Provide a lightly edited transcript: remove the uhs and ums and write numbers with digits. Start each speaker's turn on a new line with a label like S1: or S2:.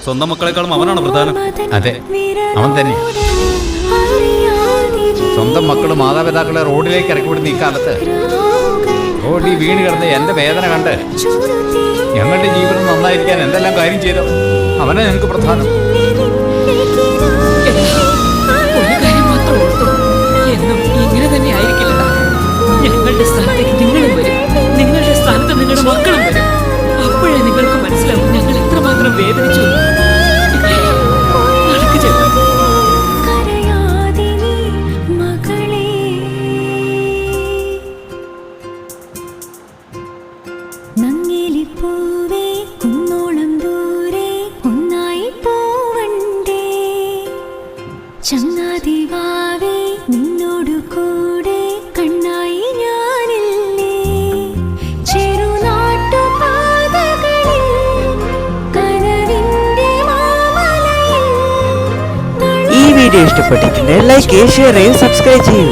S1: സ്വന്തം മക്കളെക്കാളും അവനാണ് പ്രധാനം.
S2: അതെ, അവൻ തന്നെ. സ്വന്തം മക്കള് മാതാപിതാക്കളെ റോഡിലേക്ക് ഇറക്കി വിടുന്ന ഇക്കാലത്ത് റോഡിൽ വീണ് കിടന്ന് എന്റെ വേദന കണ്ട് ഞങ്ങളുടെ ജീവിതം നന്നായിരിക്കാൻ എന്തെല്ലാം കാര്യം ചെയ്തു. അവനെ ഞങ്ങൾക്ക് പ്രധാനം.
S3: ഒരു കാര്യം മാത്രം ഓർത്തു, എന്നും ഇങ്ങനെ തന്നെ ആയിരിക്കില്ലടാ. ഞങ്ങളുടെ സ്ഥാനത്തേക്ക് നിങ്ങളും വരും, നിങ്ങളുടെ സ്ഥാനത്ത് നിങ്ങളുടെ മക്കളും വരും. അപ്പോഴേ നിങ്ങൾക്ക് മനസ്സിലാവും ഞങ്ങൾ എത്രമാത്രം വേദനിച്ചു. നടക്ക് ചേട്ടാ.
S4: നങ്ങിലിപ്പൂവേ കുന്നോളം ദൂരെ ഒന്നായി പോവണ്ടേ, ചങ്ങാതിവാവേ നിന്നോടു കൂടെ കണ്ണായി ഞാനില്ലേ, ചെറുനാട്ടുപാതകളിൽ കനവിന്റെ മാമലയിൽ.
S5: ഈ വീഡിയോ ഇഷ്ടപ്പെട്ടിട്ടുണ്ടെങ്കിൽ ലൈക്ക്, ഷെയർ ചെയ്യൂ, സബ്സ്ക്രൈബ് ചെയ്യൂ.